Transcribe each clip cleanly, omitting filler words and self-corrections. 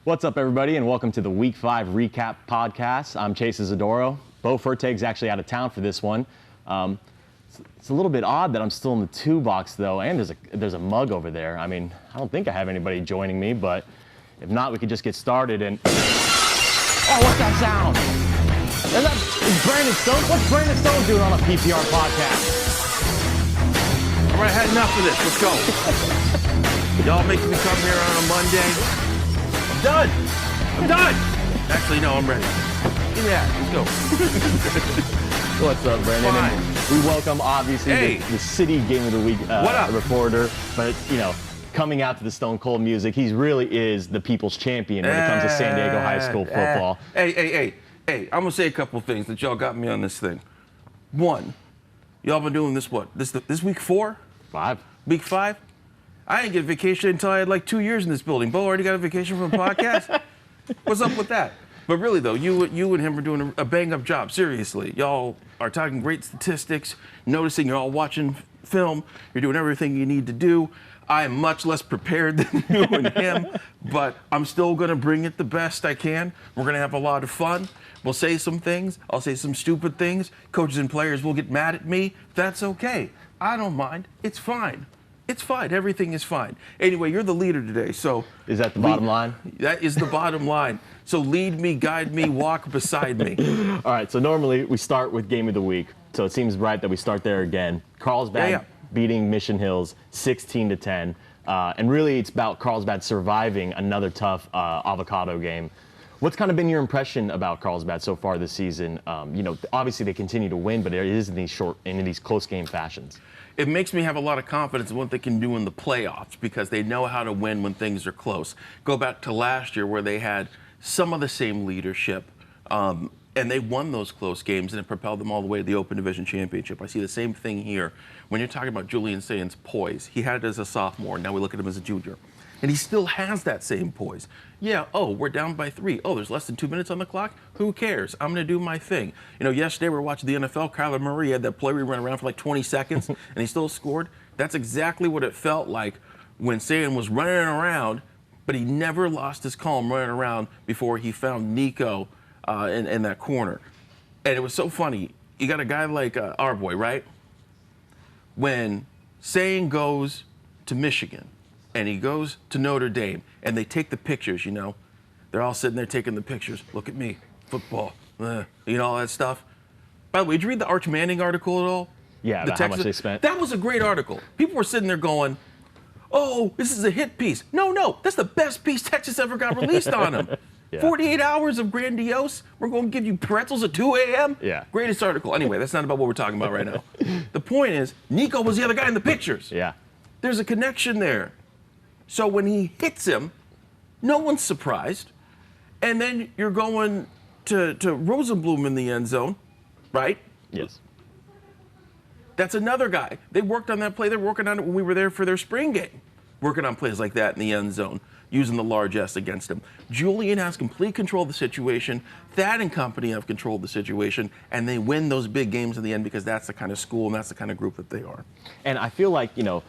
What's up, everybody, and welcome to the Week 5 Recap Podcast. I'm Chase Izidoro. Bo Fertig's actually out of town for this one. It's a little bit odd that I'm still in the 2 box, though, and there's a mug over there. I mean, I don't think I have anybody joining me, but if not, we could just get started and... Oh, what's that sound? Is Brandon Stone? What's Brandon Stone doing on a PPR podcast? All right, I had enough of this. Let's go. Y'all making me come here on a Monday. I'm done. Actually, no, I'm ready. Give me that. Let's go. What's up, Brandon? And we welcome, obviously, the City Game of the Week reporter. But, you know, coming out to the Stone Cold music, he really is the people's champion when it comes to San Diego high school football. Hey, I'm going to say a couple things that y'all got me on this thing. 1, y'all been doing this, what? This week 4? 5. Week 5? I didn't get a vacation until I had like 2 years in this building. Bo already got a vacation from a podcast? What's up with that? But really, though, you and him are doing a bang-up job. Seriously. Y'all are talking great statistics, noticing you're all watching film. You're doing everything you need to do. I am much less prepared than you and him, but I'm still going to bring it the best I can. We're going to have a lot of fun. We'll say some things. I'll say some stupid things. Coaches and players will get mad at me. That's okay. I don't mind. It's fine. It's fine. Everything is fine. Anyway, you're the leader today, so... Is that the bottom line? That is the bottom line. So lead me, guide me, walk beside me. All right, so normally we start with Game of the Week, so it seems right that we start there again. Carlsbad beating Mission Hills 16-10, and really it's about Carlsbad surviving another tough avocado game. What's kind of been your impression about Carlsbad so far this season? You know, obviously they continue to win, but it is in these close game fashions. It makes me have a lot of confidence in what they can do in the playoffs because they know how to win when things are close. Go back to last year where they had some of the same leadership, and they won those close games, and it propelled them all the way to the Open Division Championship. I see the same thing here. When you're talking about Julian Sayen's poise, he had it as a sophomore. Now we look at him as a junior. And he still has that same poise. Yeah, we're down by 3. There's less than 2 minutes on the clock. Who cares? I'm going to do my thing. You know, yesterday we were watching the NFL. Kyler Murray had that play where he ran around for like 20 seconds, and he still scored. That's exactly what it felt like when Sayen was running around, but he never lost his calm running around before he found Nico in that corner. And it was so funny. You got a guy like our boy, right? When Sayen goes to Michigan, and he goes to Notre Dame, and they take the pictures, you know. They're all sitting there taking the pictures. Look at me, football, you know, all that stuff. By the way, did you read the Arch Manning article at all? Yeah, about how much they spent. That was a great article. People were sitting there going, oh, this is a hit piece. No, that's the best piece Texas ever got released on him. Yeah. 48 hours of grandiose. We're going to give you pretzels at 2 a.m.? Yeah. Greatest article. Anyway, that's not about what we're talking about right now. The point is, Nico was the other guy in the pictures. Yeah. There's a connection there. So when he hits him, no one's surprised. And then you're going to Rosenblum in the end zone, right? Yes. That's another guy. They worked on that play. They're working on it when we were there for their spring game. Working on plays like that in the end zone, using the large S against him. Julian has complete control of the situation. Thad and company have control of the situation. And they win those big games in the end because that's the kind of school and that's the kind of group that they are. And I feel like, you know,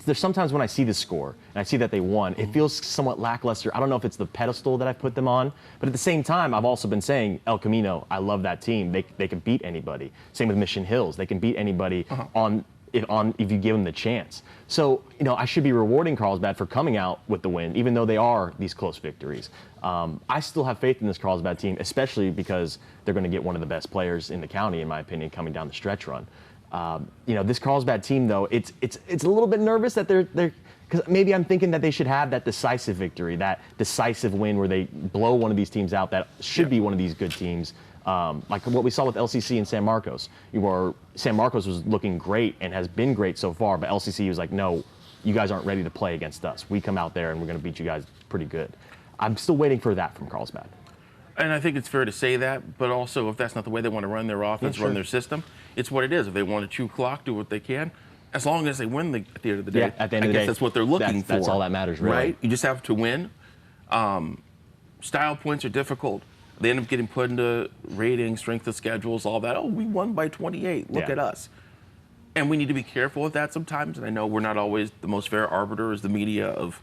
there's sometimes when I see the score and I see that they won, it feels somewhat lackluster. I don't know if it's the pedestal that I've put them on, but at the same time, I've also been saying El Camino, I love that team. They can beat anybody. Same with Mission Hills. They can beat anybody if you give them the chance. So, you know, I should be rewarding Carlsbad for coming out with the win, even though they are these close victories. I still have faith in this Carlsbad team, especially because they're going to get one of the best players in the county, in my opinion, coming down the stretch run. You know, this Carlsbad team, though, it's a little bit nervous that they're because maybe I'm thinking that they should have that decisive victory, that decisive win where they blow one of these teams out that should be one of these good teams, like what we saw with LCC and San Marcos. San Marcos was looking great and has been great so far, but LCC was like, no, you guys aren't ready to play against us. We come out there and we're going to beat you guys pretty good. I'm still waiting for that from Carlsbad. And I think it's fair to say that, but also if that's not the way they want to run their offense, run their system, it's what it is. If they want to chew clock, do what they can. As long as they win at the end of the day, at the end of the day, that's what they're looking for. That's all that matters, really. Right? You just have to win. Style points are difficult. They end up getting put into ratings, strength of schedules, all that. Oh, we won by 28. Look at us. And we need to be careful with that sometimes. And I know we're not always the most fair arbiter as the media of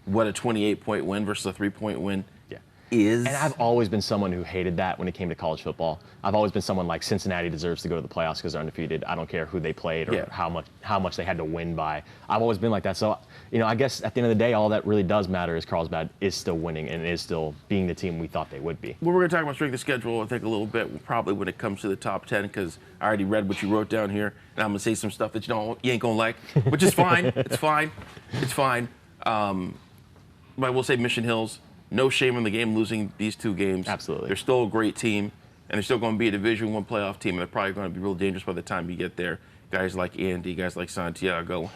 what a 28-point win versus a 3-point win Yeah. is. And I've always been someone who hated that when it came to college football. I've always been someone like Cincinnati deserves to go to the playoffs because they're undefeated. I don't care who they played or Yeah. how much they had to win by. I've always been like that. So, I guess at the end of the day, all that really does matter is Carlsbad is still winning and is still being the team we thought they would be. Well, we're going to talk about strength of schedule, I think, a little bit, probably when it comes to the top 10, because I already read what you wrote down here, and I'm going to say some stuff that you ain't going to like, which is fine. It's fine. It's fine. But I will say Mission Hills, no shame in the game losing these 2 games. Absolutely. They're still a great team, and they're still going to be a Division I playoff team, and they're probably going to be real dangerous by the time you get there. Guys like Andy, guys like Santiago,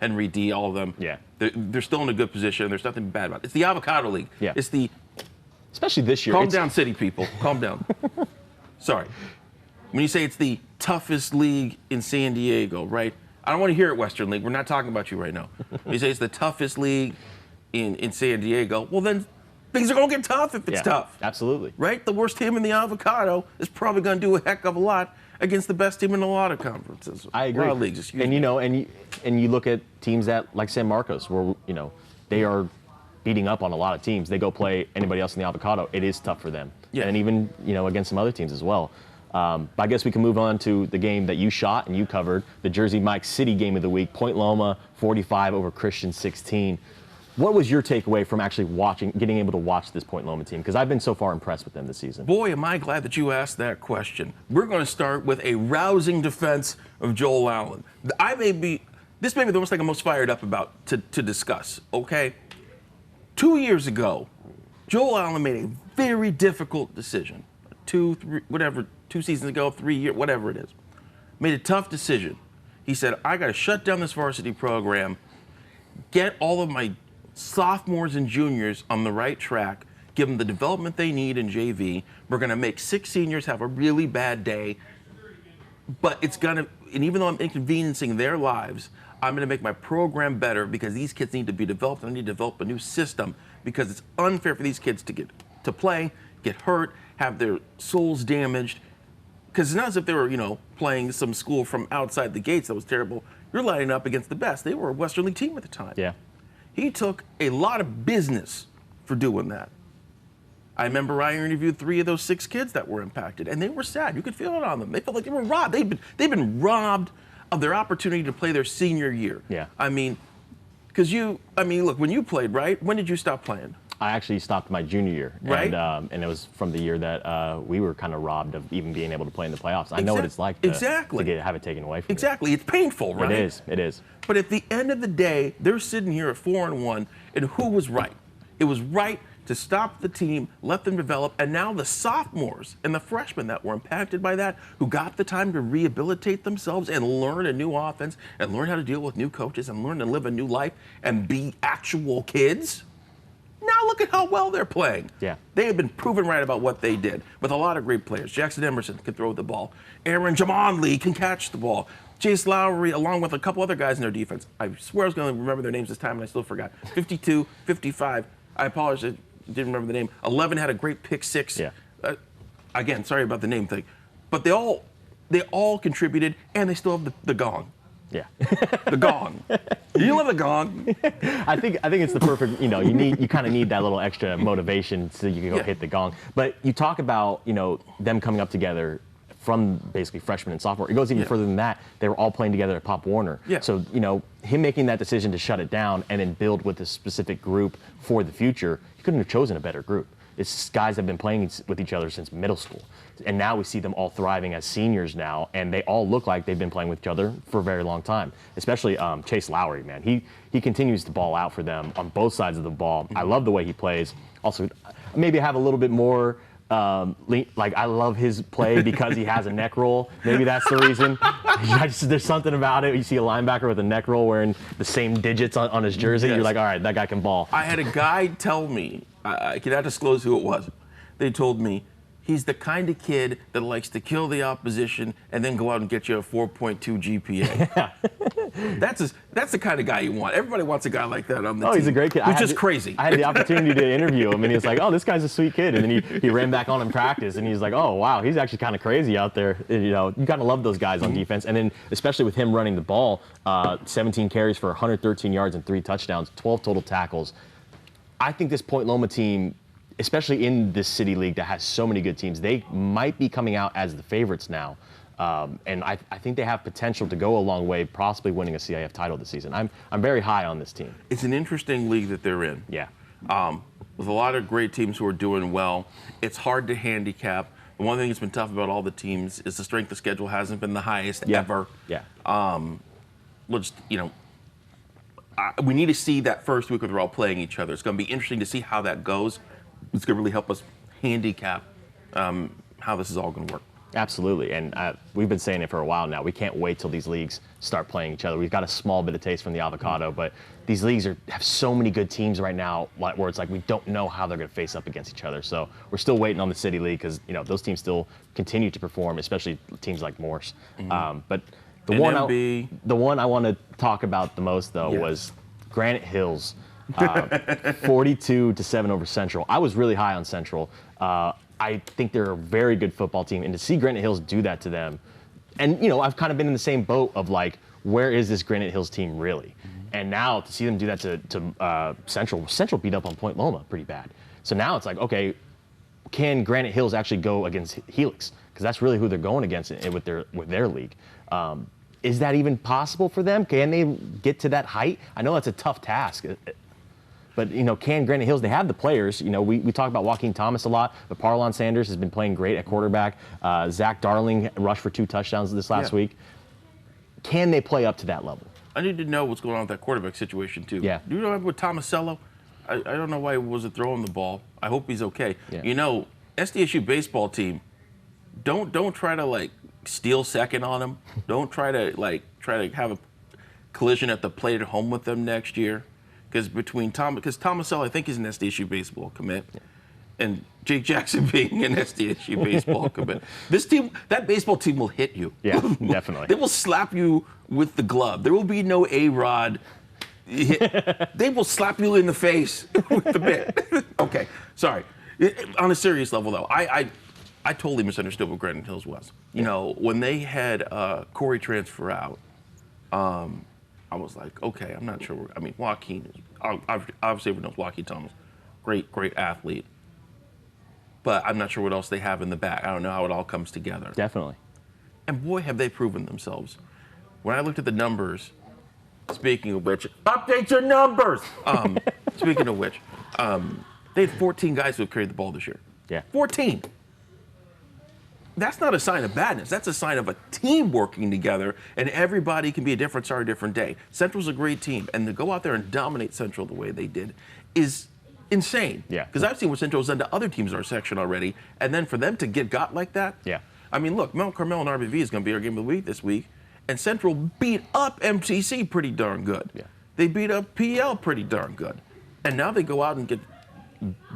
Henry D, all of them. Yeah. They're still in a good position. There's nothing bad about it. It's the Avocado League. Yeah. It's the Especially this year. calm down, city people. Calm down. Sorry. When you say it's the toughest league in San Diego, right? I don't want to hear it, Western League. We're not talking about you right now. When you say it's the toughest league in San Diego, well, then things are going to get tough if it's tough. Absolutely. Right? The worst team in the Avocado is probably going to do a heck of a lot against the best team in a lot of conferences. I agree. A lot of leagues, excuse and me. and you look at teams that like San Marcos, where they are beating up on a lot of teams. They go play anybody else in the Avocado. It is tough for them. Yeah. And even against some other teams as well. But I guess we can move on to the game that you shot and you covered, the Jersey Mike City game of the week. Point Loma 45 over Christian 16. What was your takeaway from actually getting able to watch this Point Loma team? Because I've been so far impressed with them this season. Boy, am I glad that you asked that question. We're going to start with a rousing defense of Joel Allen. This may be the most thing I'm most fired up about to discuss, okay? 2 years ago, Joel Allen made a very difficult decision. 2 seasons ago, 3 years, whatever it is. Made a tough decision. He said, I got to shut down this varsity program, get all of my sophomores and juniors on the right track, give them the development they need in JV. We're going to make 6 seniors have a really bad day, but and even though I'm inconveniencing their lives, I'm going to make my program better because these kids need to be developed. I need to develop a new system because it's unfair for these kids to play, get hurt, have their souls damaged. Because it's not as if they were, playing some school from outside the gates that was terrible. You're lining up against the best. They were a Western League team at the time. Yeah. He took a lot of business for doing that. I remember I interviewed 3 of those 6 kids that were impacted, and they were sad. You could feel it on them. They felt like they were robbed. They've been robbed of their opportunity to play their senior year. Yeah. Look, when you played, right? When did you stop playing? I actually stopped my junior year. Right. And it was from the year that we were kind of robbed of even being able to play in the playoffs. I know what it's like to have it taken away from you. Exactly. It's painful, right? It is. But at the end of the day, they're sitting here at 4-1, and who was right? It was right to stop the team, let them develop, and now the sophomores and the freshmen that were impacted by that, who got the time to rehabilitate themselves and learn a new offense and learn how to deal with new coaches and learn to live a new life and be actual kids. Now look at how well they're playing. Yeah. They have been proven right about what they did with a lot of great players. Jackson Emerson can throw the ball. Aaron Jamon Lee can catch the ball. Chase Lowry, along with a couple other guys in their defense. I swear I was going to remember their names this time, and I still forgot. 52, 55. I apologize, I didn't remember the name. 11 had a great pick 6. Yeah. Again, sorry about the name thing. But they all contributed, and they still have the gong. Yeah. The gong. You love the gong. I think it's the perfect, you kind of need that little extra motivation so you can go hit the gong. But you talk about, them coming up together from basically freshman and sophomore. It goes even further than that. They were all playing together at Pop Warner. Yeah. So, him making that decision to shut it down and then build with a specific group for the future, he couldn't have chosen a better group. It's guys that have been playing with each other since middle school. And now we see them all thriving as seniors now, and they all look like they've been playing with each other for a very long time. Especially Chase Lowry, man. He continues to ball out for them on both sides of the ball. I love the way he plays. Also, maybe have a little bit more, I love his play because he has a neck roll. Maybe that's the reason. There's something about it. You see a linebacker with a neck roll wearing the same digits on his jersey. Yes. You're like, all right, that guy can ball. I had a guy tell me, I cannot disclose who it was. They told me, he's the kind of kid that likes to kill the opposition and then go out and get you a 4.2 GPA. That's the kind of guy you want. Everybody wants a guy like that on the team. Oh, he's a great kid. Which is crazy. I had the opportunity to interview him, and he was like, oh, this guy's a sweet kid. And then he ran back on in practice, and he's like, oh, wow, he's actually kind of crazy out there. And, you kind of love those guys on defense. And then especially with him running the ball, 17 carries for 113 yards and 3 touchdowns, 12 total tackles. I think this Point Loma team, especially in this city league that has so many good teams, they might be coming out as the favorites now. And I think they have potential to go a long way, possibly winning a CIF title this season. I'm very high on this team. It's an interesting league that they're in. Yeah. With a lot of great teams who are doing well. It's hard to handicap. The one thing that's been tough about all the teams is the strength of schedule hasn't been the highest ever. Yeah. We'll just, we need to see that first week where they're all playing each other. It's going to be interesting to see how that goes. It's going to really help us handicap how this is all going to work. Absolutely, and we've been saying it for a while now. We can't wait till these leagues start playing each other. We've got a small bit of taste from the Avocado, but these leagues have so many good teams right now where it's like we don't know how they're going to face up against each other. So we're still waiting on the City League because those teams still continue to perform, especially teams like Morse. But the one I want to talk about the most though was Granite Hills, 42-7 over Central. I was really high on Central. I think they're a very good football team, and to see Granite Hills do that to them, and I've kind of been in the same boat of like, where is this Granite Hills team really? And now to see them do that to Central beat up on Point Loma pretty bad. So now it's like, okay, can Granite Hills actually go against Helix? Because that's really who they're going against with their league. Is that even possible for them? Can they get to that height? I know that's a tough task. But, can Granite Hills, they have the players. We talk about Joaquin Thomas a lot, but Parlon Sanders has been playing great at quarterback. Zach Darling rushed for 2 touchdowns this last week. Can they play up to that level? I need to know what's going on with that quarterback situation, too. Yeah. Do you know with Tomasello? I don't know why he wasn't throwing the ball. I hope he's okay. Yeah. SDSU baseball team, don't try to, steal second on them. Don't try to have a collision at the plate at home with them next year. Because Tomasello, I think, is an SDSU baseball commit, and Jake Jackson being an SDSU baseball commit. That baseball team will hit you. Yeah, definitely. They will slap you with the glove. There will be no A-Rod hit. They will slap you in the face with the mitt. Okay, sorry. On a serious level, though, I totally misunderstood what Granite Hills was. When they had Corey transfer out, I was like, okay, I'm not sure. I mean, Joaquin, obviously everyone knows Joaquin Thomas, great athlete. But I'm not sure what else they have in the back. I don't know how it all comes together. Definitely. And boy, have they proven themselves. When I looked at the numbers, speaking of which, update your numbers! Speaking of which, they had 14 guys who have carried the ball this year. Yeah. 14. That's not a sign of badness. That's a sign of a team working together, and everybody can be a different star a different day. Central's a great team, and to go out there and dominate Central the way they did is insane. Yeah. Because I've seen what Central's done to other teams in our section already, and then for them to get got like that. Yeah. I mean, look, Mount Carmel and RBV is going to be our game of the week this week, and Central beat up MCC pretty darn good. Yeah. They beat up PL pretty darn good, and now they go out and get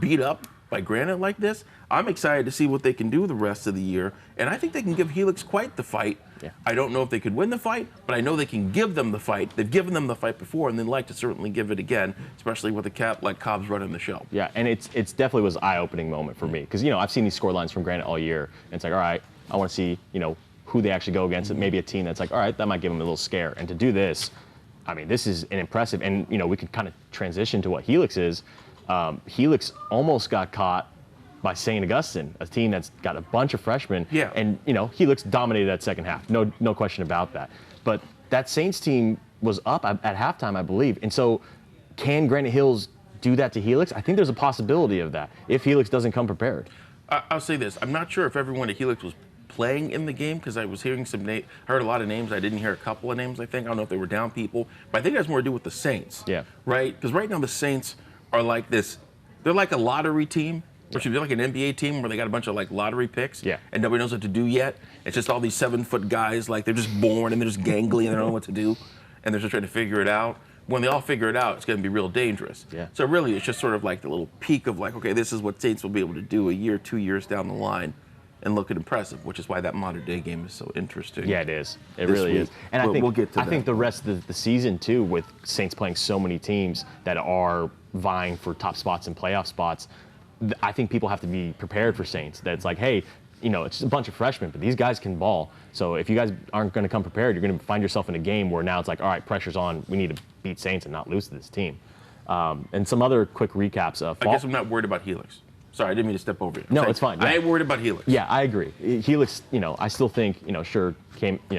beat up by Granite like this. I'm excited to see what they can do the rest of the year, and I think they can give Helix quite the fight. Yeah. I don't know if they could win the fight, but I know they can give them the fight. They've given them the fight before, and they'd like to certainly give it again, especially with a cat like Cobb's running the show. Yeah, and it's definitely was an eye-opening moment for me because I've seen these score lines from Granite all year, and it's like, all right, I want to see who they actually go against. Maybe a team that's like, all right, that might give them a little scare. And to do this, I mean, this is an impressive, and we could kind of transition to what Helix is. Helix almost got caught by St. Augustine, a team that's got a bunch of freshmen. Yeah. And, Helix dominated that second half. No question about that. But that Saints team was up at halftime, I believe. And so can Granite Hills do that to Helix? I think there's a possibility of that if Helix doesn't come prepared. I'll say this. I'm not sure if everyone at Helix was playing in the game because I was hearing heard a lot of names. I didn't hear a couple of names, I think. I don't know if they were down people. But I think it has more to do with the Saints. Yeah. Right? Because right now the Saints are like this. They're like a lottery team. Or should be like an NBA team where they got a bunch of lottery picks, and nobody knows what to do yet. It's just all these 7-foot guys, they're just born and they're just gangly and they don't know what to do, and they're just trying to figure it out. When they all figure it out, it's going to be real dangerous. Yeah. So really, it's just sort of like the little peak of okay, this is what Saints will be able to do a year, 2 years down the line, and look impressive, which is why that modern day game is so interesting. Yeah, it is. It really is. And I think we'll get to I think the rest of the season too, with Saints playing so many teams that are vying for top spots and playoff spots. I think people have to be prepared for Saints. That it's like, hey, it's just a bunch of freshmen, but these guys can ball. So if you guys aren't going to come prepared, you're going to find yourself in a game where now it's like, all right, pressure's on. We need to beat Saints and not lose to this team. And some other quick recaps. I guess I'm not worried about Helix. Sorry, I didn't mean to step over you. No, it's fine. Yeah. I ain't worried about Helix. Yeah, I agree. Helix, I still think, sure,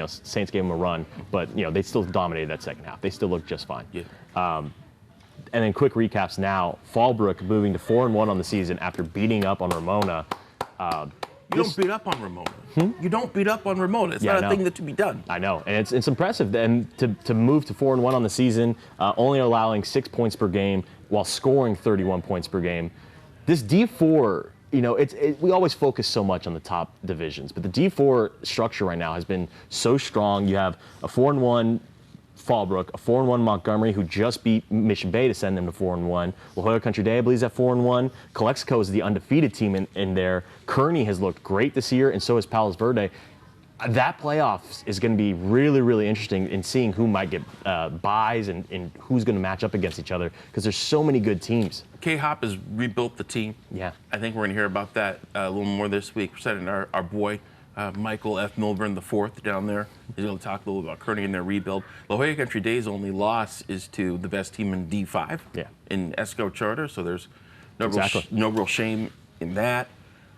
Saints gave him a run, but, they still dominated that second half. They still looked just fine. Yeah. And then quick recaps now. Fallbrook moving to 4-1 on the season after beating up on Ramona. You don't beat up on Ramona. You don't beat up on Ramona. It's not a thing that to be done. I know, and it's impressive. And to move to 4-1 on the season, only allowing 6 points per game while scoring 31 points per game. This D4, we always focus so much on the top divisions, but the D4 structure right now has been so strong. You have a 4-1 Fallbrook, a 4-1 Montgomery, who just beat Mission Bay to send them to 4-1. La Jolla Country Day, I believe, is at 4-1. Calexico is the undefeated team in there. Kearney has looked great this year, and so has Palos Verde. That playoffs is going to be really, really interesting in seeing who might get buys and who's going to match up against each other, because there's so many good teams. K-Hop has rebuilt the team. Yeah. I think we're going to hear about that a little more this week. We're sending our boy, Michael F. Milburn IV down there. He's going to talk a little about Kearney and their rebuild. La Jolla Country Day's only loss is to the best team in D5 in ESCO Charter, so there's no real shame in that.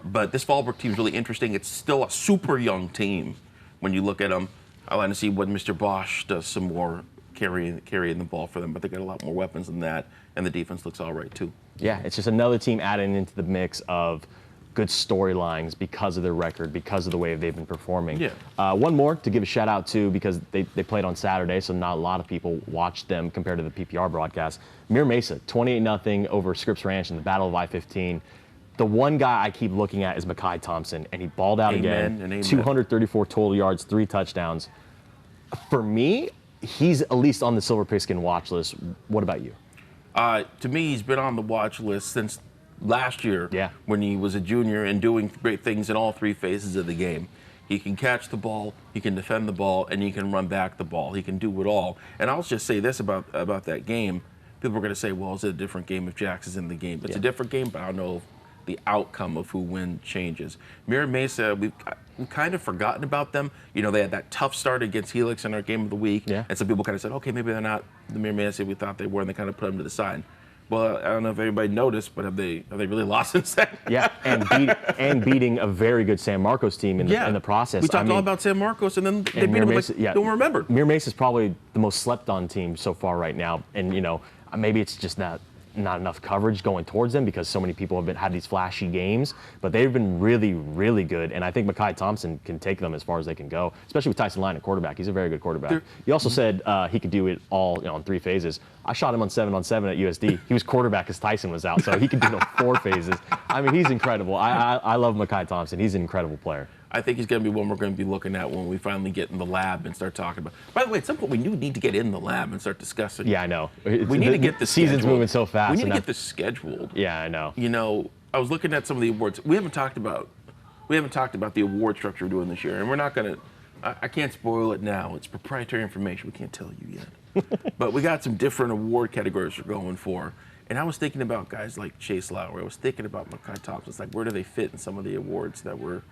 But this Fallbrook team is really interesting. It's still a super young team when you look at them. I want to see when Mr. Bosch does some more carrying the ball for them, but they got a lot more weapons than that, and the defense looks all right too. Yeah, it's just another team adding into the mix of good storylines because of their record, because of the way they've been performing. Yeah. One more to give a shout out to, because they played on Saturday, so not a lot of people watched them compared to the PPR broadcast. Mir Mesa, 28-0 over Scripps Ranch in the Battle of I-15. The one guy I keep looking at is Makai Thompson, and he balled out again. 234 total yards, 3 touchdowns. For me, he's at least on the Silver Pigskin watch list. What about you? To me, he's been on the watch list since last year when he was a junior and doing great things in all 3 phases of the game. He can catch the ball, he can defend the ball, and he can run back the ball. He can do it all. And I'll just say this about that game. People are going to say, well, is it a different game if Jax is in the game? It's a different game, but I don't know if the outcome of who wins changes. Mira Mesa, we've kind of forgotten about them. They had that tough start against Helix in our game of the week. Yeah. And some people kind of said, okay, maybe they're not the Mira Mesa we thought they were, and they kind of put them to the side. Well, I don't know if anybody noticed, but have they really lost since then? Yeah, and beating a very good San Marcos team in the process. We talked all about San Marcos, and then they beat them like no one remembered. Mir Mesa is probably the most slept-on team so far right now, and maybe it's just not enough coverage going towards them because so many people have had these flashy games, but they've been really, really good. And I think Makai Thompson can take them as far as they can go, especially with Tyson Line at quarterback. He's a very good quarterback. He also said he could do it all in 3 phases. I shot him on 7-on-7 at USD. He was quarterback as Tyson was out, so he could do 4 phases. I mean, he's incredible. I love Makai Thompson. He's an incredible player. I think he's going to be one we're going to be looking at when we finally get in the lab and start talking about. By the way, at some point we do need to get in the lab and start discussing. Yeah, I know. We need to get the season's moving so fast. We need to get this scheduled. Yeah, I know. I was looking at some of the awards. We haven't talked about the award structure we're doing this year, and we're not going to. I can't spoil it now. It's proprietary information. We can't tell you yet. But we got some different award categories we're going for. And I was thinking about guys like Chase Lowry. I was thinking about Makai Thompson. It's like, where do they fit in some of the awards that we're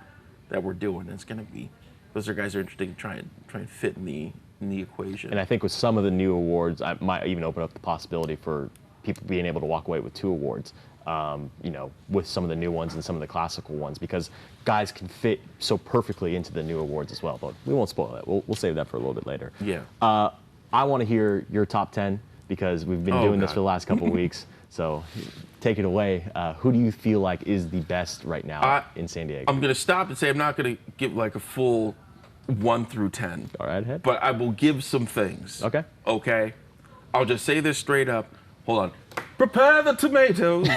doing? And it's going to be, those are guys that are interesting to try and fit in the equation. And I think with some of the new awards, I might even open up the possibility for people being able to walk away with 2 awards. With some of the new ones and some of the classical ones, because guys can fit so perfectly into the new awards as well. But we won't spoil that. We'll save that for a little bit later. Yeah. I want to hear your top 10 because we've been doing this for the last couple of weeks. So take it away. Who do you feel like is the best right now in San Diego? I'm going to stop and say I'm not going to give like a full 1 through 10. All right, ahead. But I will give some things. Okay. Okay. I'll just say this straight up. Hold on. Prepare the tomatoes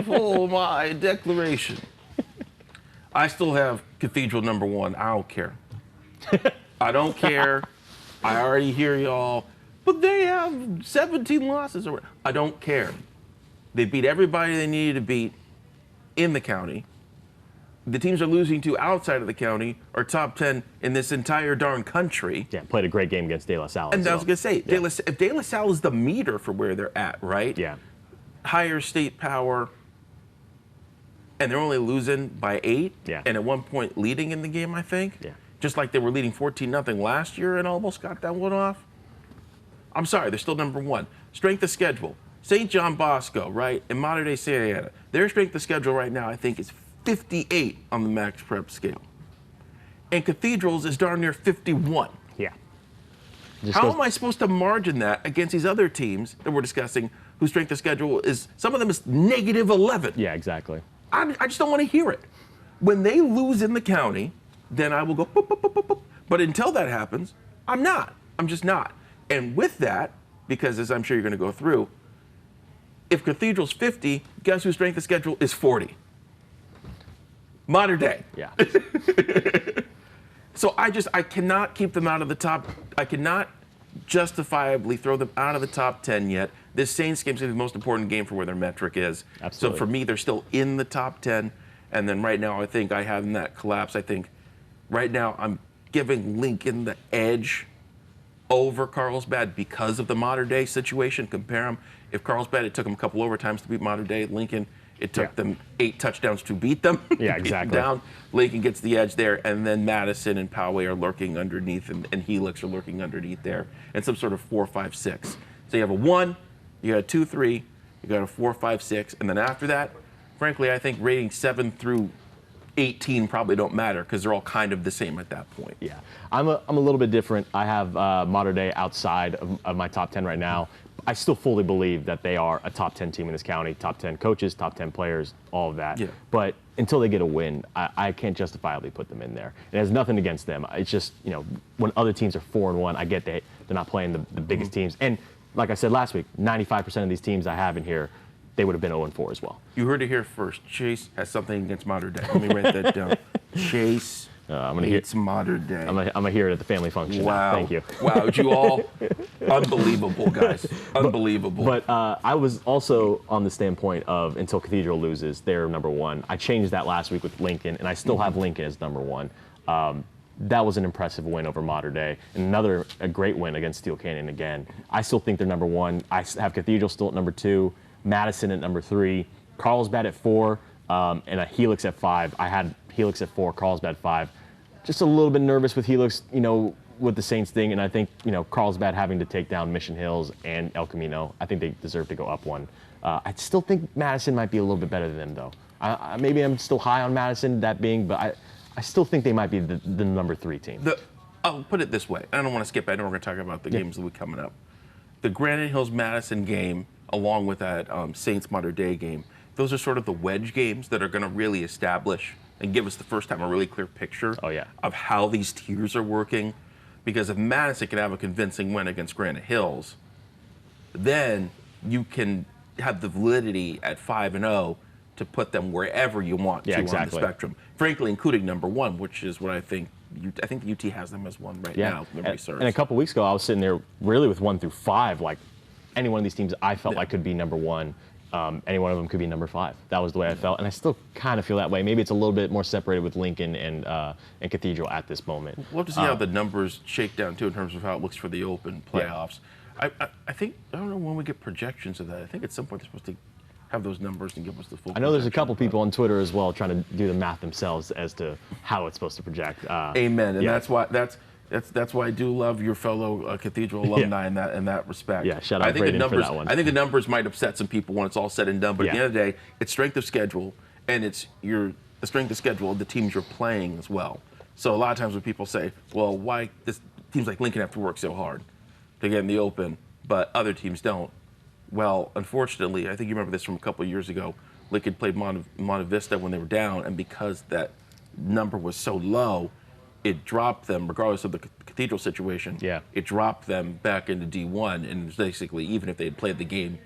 for my declaration. I still have Cathedral number 1. I don't care. I don't care. I already hear y'all. But they have 17 losses. I don't care. They beat everybody they needed to beat in the county. The teams are losing to outside of the county are top 10 in this entire darn country. Yeah, played a great game against De La Salle. And I was going to say, if De La Salle is the meter for where they're at, right? Yeah. Higher state power, and they're only losing by 8. Yeah. And at one point leading in the game, I think. Yeah. Just like they were leading 14-0 last year and almost got that one off. I'm sorry, they're still number 1. Strength of schedule. St. John Bosco, right, and Mater Dei Santa Ana, their strength of schedule right now, I think, is 58 on the Max Prep scale. And Cathedral's is darn near 51. Yeah. How am I supposed to margin that against these other teams that we're discussing whose strength of schedule is, some of them is negative 11? Yeah, exactly. I just don't want to hear it. When they lose in the county, then I will go, boop, boop, boop, boop, boop. But until that happens, I'm not. I'm just not. And with that, because as I'm sure you're going to go through, if Cathedral's 50, guess whose strength of schedule is 40? Mater Dei. Yeah. So I cannot keep them out of the top. I cannot justifiably throw them out of the top 10 yet. This Saints game is going to be the most important game for where their metric is. Absolutely. So for me, they're still in the top 10. And then right now, I think I have them that collapse. I think right now I'm giving Lincoln the edge over Carlsbad because of the Mater Dei situation. Compare them. If Carlsbad, it took them a couple overtimes to beat Mater Dei. Lincoln, it took them 8 touchdowns to beat them. Yeah, Beat exactly. them down. Lincoln gets the edge there, and then Madison and Poway are lurking underneath, and Helix are lurking underneath there, and some sort of 4, 5, 6. So you have a 1, you got a 2, 3, you got a 4, 5, 6, and then after that, frankly, I think ratings 7 through 18 probably don't matter because they're all kind of the same at that point. Yeah, I'm a little bit different. I have Mater Dei outside of my top 10 right now. I still fully believe that they are a top 10 team in this county, top 10 coaches, top 10 players, all of that. Yeah. But until they get a win, I can't justifiably put them in there. It has nothing against them. It's just, when other teams are 4-1, I get that they're not playing the biggest teams. And like I said last week, 95% of these teams I have in here, they would have been 0-4 as well. You heard it here first. Chase has something against Mater Dei. Let me write that down. Chase hates Mater Dei. I'm gonna hear it at the family function. Wow. Thank you. Wow, you all, unbelievable, guys. Unbelievable. But I was also on the standpoint of until Cathedral loses, they're number 1. I changed that last week with Lincoln, and I still have Lincoln as number 1. That was an impressive win over Mater Dei, and a great win against Steel Canyon again. I still think they're number 1. I have Cathedral still at number 2, Madison at number 3, Carlsbad at 4, and a Helix at 5. I had Helix at 4, Carlsbad 5. Just a little bit nervous with Helix, with the Saints thing, and I think, Carlsbad having to take down Mission Hills and El Camino, I think they deserve to go up 1. I still think Madison might be a little bit better than them, though. Maybe I'm still high on Madison, that being, but I still think they might be the number 3 team. I'll put it this way. I don't want to skip. I know we're going to talk about the games that week coming up. The Granite Hills Madison game, along with that Saints Mater Dei game, those are sort of the wedge games that are going to really establish and give us the first time a really clear picture of how these tiers are working. Because if Madison can have a convincing win against Granite Hills, then you can have the validity at 5-0 to put them wherever you want to on the spectrum. Frankly, including number 1, which is what I think. I think the UT has them as 1 right now. If memory serves. And a couple weeks ago, I was sitting there really with 1 through 5. Like any one of these teams, I felt like could be number 1. Any one of them could be number 5. That was the way I felt, and I still kind of feel that way. Maybe it's a little bit more separated with Lincoln and Cathedral at this moment. We'll have to see how the numbers shake down too in terms of how it looks for the Open playoffs. Yeah. I think I don't know when we get projections of that. I think at some point they're supposed to have those numbers and give us the full. I know there's a couple people on Twitter as well trying to do the math themselves as to how it's supposed to project. Amen, and that's why I do love your fellow Cathedral alumni in that respect. Yeah, shout out Braden for that one. I think the numbers might upset some people when it's all said and done, but at the end of the day, it's strength of schedule, and it's the strength of schedule of the teams you're playing as well. So a lot of times when people say, well, why this teams like Lincoln have to work so hard to get in the Open, but other teams don't? Well, unfortunately, I think you remember this from a couple of years ago. Lincoln played Monte Vista when they were down, and because that number was so low, it dropped them, regardless of the Cathedral situation. Yeah. It dropped them back into D1, and basically, even if they had played the game,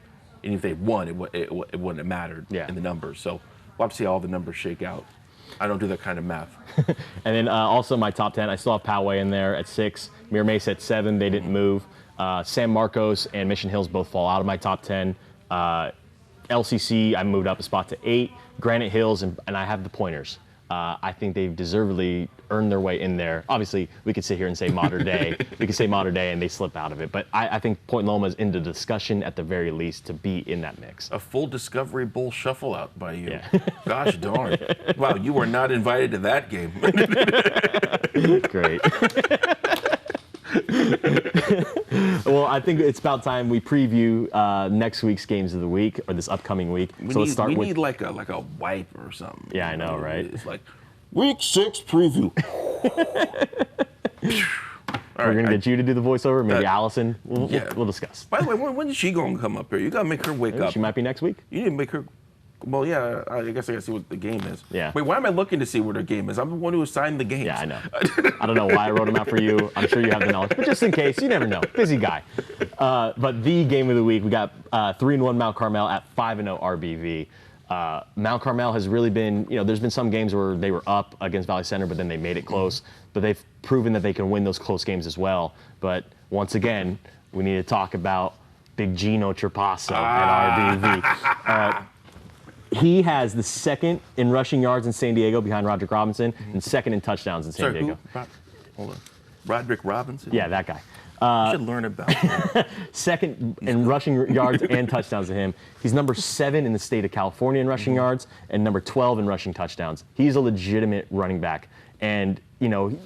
and if they won, it wouldn't have mattered in the numbers. So we'll have to see how all the numbers shake out. I don't do that kind of math. And then also my top 10, I still have Poway in there at 6, Mira Mesa at 7, they didn't move. San Marcos and Mission Hills both fall out of my top 10. LCC, I moved up a spot to 8. Granite Hills, and I have the Pointers. I think they've deservedly earned their way in there. Obviously, we could sit here and say Mater Dei. We could say Mater Dei and they slip out of it. But I think Point Loma is in the discussion at the very least to be in that mix. A full Discovery Bowl shuffle out by you. Yeah. Gosh darn. Wow, you were not invited to that game. Great. Well, I think it's about time we preview next week's games of the week, or this upcoming week. Let's start with like a wipe or something. Yeah, I know, right? It's like week 6 preview. We're going to get you to do the voiceover, maybe Allison. We'll discuss. By the way, when is she going to come up here? You got to make her wake up. She might be next week. You need to make her. Well, yeah, I guess I got to see what the game is. Yeah. Wait, why am I looking to see what her game is? I'm the one who assigned the games. Yeah, I know. I don't know why I wrote them out for you. I'm sure you have the knowledge. But just in case, you never know. Busy guy. But the game of the week, we got 3-1 Mount Carmel at 5-0 RBV. Mount Carmel has really been, there's been some games where they were up against Valley Center, but then they made it close. But they've proven that they can win those close games as well. But once again, we need to talk about Big Gino Trapasso at RBV. He has the second in rushing yards in San Diego behind Roderick Robinson, and second in touchdowns in San Diego. Hold on. Roderick Robinson? Yeah, that guy. You should learn about him. Second in rushing yards and touchdowns to him. He's number 7 in the state of California in rushing yards and number 12 in rushing touchdowns. He's a legitimate running back. And,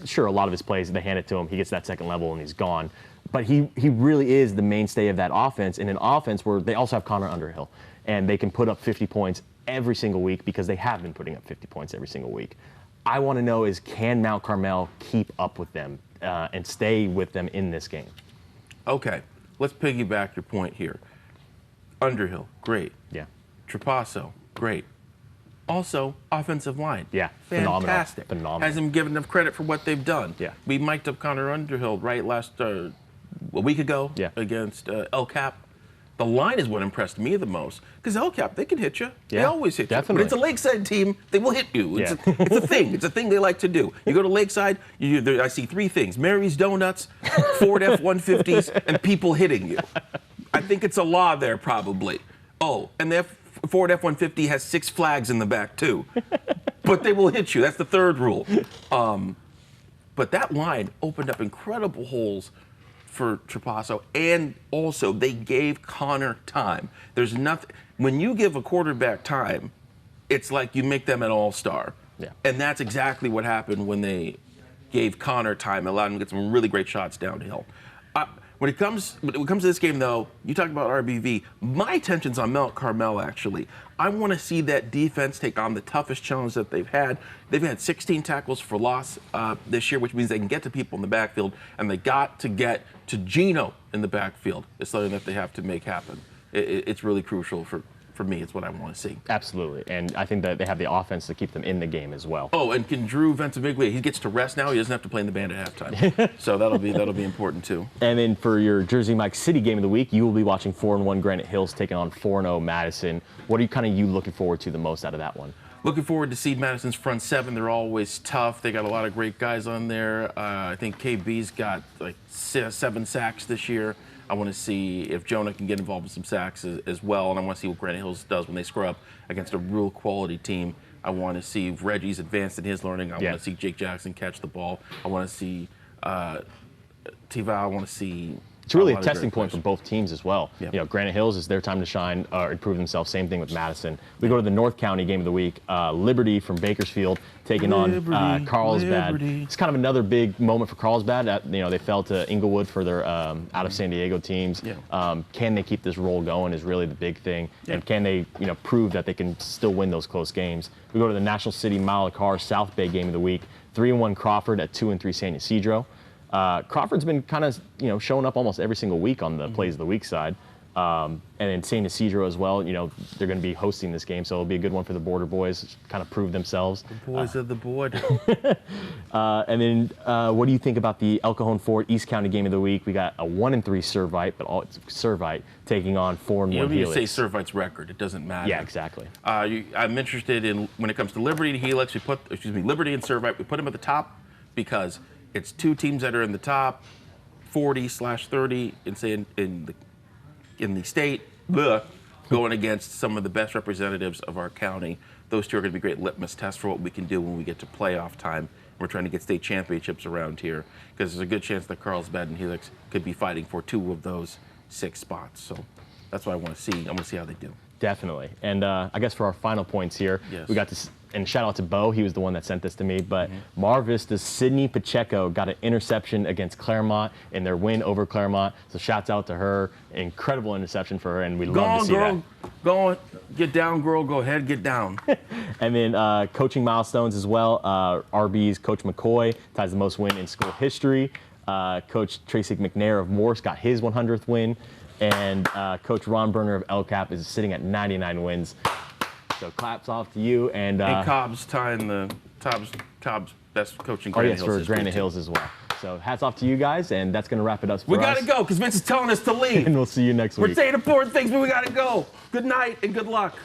sure, a lot of his plays, they hand it to him. He gets that second level and he's gone. But he really is the mainstay of that offense, in an offense where they also have Connor Underhill. And they can put up 50 points every single week because they have been putting up 50 points every single week. I want to know is, can Mount Carmel keep up with them and stay with them in this game? Okay, let's piggyback your point here. Underhill, great. Yeah. Trapasso, great. Also, offensive line. Yeah, fantastic. Phenomenal. Hasn't given enough credit for what they've done. Yeah. We mic'd up Connor Underhill a week ago against El Cap. The line is what impressed me the most. Because El Cap, they can hit you. Yeah, they always hit definitely. you. But it's a Lakeside team. They will hit you. It's a thing. It's a thing they like to do. You go to Lakeside, I see 3 things. Mary's Donuts, Ford F-150s, and people hitting you. I think it's a law there, probably. Oh, and the Ford F-150 has 6 flags in the back, too. But they will hit you. That's the 3rd rule. But that line opened up incredible holes for Trapasso, and also they gave Connor time. There's nothing, when you give a quarterback time, it's like you make them an all-star. Yeah. And that's exactly what happened when they gave Connor time, allowed him to get some really great shots downhill. When it comes to this game, though, you talked about RBV. My attention's on Mount Carmel, actually. I want to see that defense take on the toughest challenge that they've had. They've had 16 tackles for loss this year, which means they can get to people in the backfield, and they got to get to Gino in the backfield. It's something that they have to make happen. It's really crucial for me. It's what I want to see. Absolutely, and I think that they have the offense to keep them in the game as well. Oh, and can Drew Ventimiglia, he gets to rest now. He doesn't have to play in the band at halftime. So that'll be important too. And then for your Jersey Mike City game of the week, you will be watching 4-1 Granite Hills taking on 4-0 Madison. What are you looking forward to the most out of that one? Looking forward to see Madison's front 7. They're always tough. They got a lot of great guys on there. I think KB's got like 7 sacks this year. I want to see if Jonah can get involved in some sacks as well, and I want to see what Granite Hills does when they score up against a real quality team. I want to see if Reggie's advanced in his learning. I want to see Jake Jackson catch the ball. I want to see Tiva. I want to see. It's really a testing point for both teams as well. Yeah. Granite Hills is their time to shine or improve themselves. Same thing with Madison. We go to the North County game of the week. Liberty from Bakersfield taking on Carlsbad. It's kind of another big moment for Carlsbad. They fell to Inglewood for their out of San Diego teams. Yeah. Can they keep this roll going is really the big thing. Yeah. And can they prove that they can still win those close games. We go to the National City Mile Car South Bay game of the week. 3-1 Crawford at 2-3 San Ysidro. Crawford's been kind of, showing up almost every single week on the plays of the week side. And then San Ysidro as well, they're going to be hosting this game, so it'll be a good one for the Border Boys, kind of prove themselves. The boys of the border. And then what do you think about the El Cajon Ford East County game of the week? We got a 1-3 Servite, but it's Servite taking on 4-1 You Helix. say Servite's record, it doesn't matter. Yeah, exactly. I'm interested in, when it comes to Liberty and Helix, Liberty and Servite, we put them at the top because it's 2 teams that are in the top 40/30 in the state, going against some of the best representatives of our county. Those 2 are going to be great litmus tests for what we can do when we get to playoff time. We're trying to get state championships around here because there's a good chance that Carlsbad and Helix could be fighting for 2 of those 6 spots. So that's what I want to see. I want to see how they do. Definitely. And I guess for our final points here, Yes. we got this and shout out to Bo, he was the one that sent this to me, but Mar Vista's Sydney Pacheco got an interception against Claremont in their win over Claremont. So shouts out to her. Incredible interception for her, and we love to see that. Go on, get down, girl. Go ahead, get down. And then coaching milestones as well. RB's Coach McCoy ties the most win in school history. Coach Tracy McNair of Morse got his 100th win. And Coach Ron Berner of El Cap is sitting at 99 wins. So claps off to you. And Cobb's tying the Cobb's best coaching. Oh, yes, for Granite Hills as well. So hats off to you guys, and that's going to wrap it up for us. We got to go because Vince is telling us to leave. And we'll see you next week. We're saying important things, but we got to go. Good night and good luck.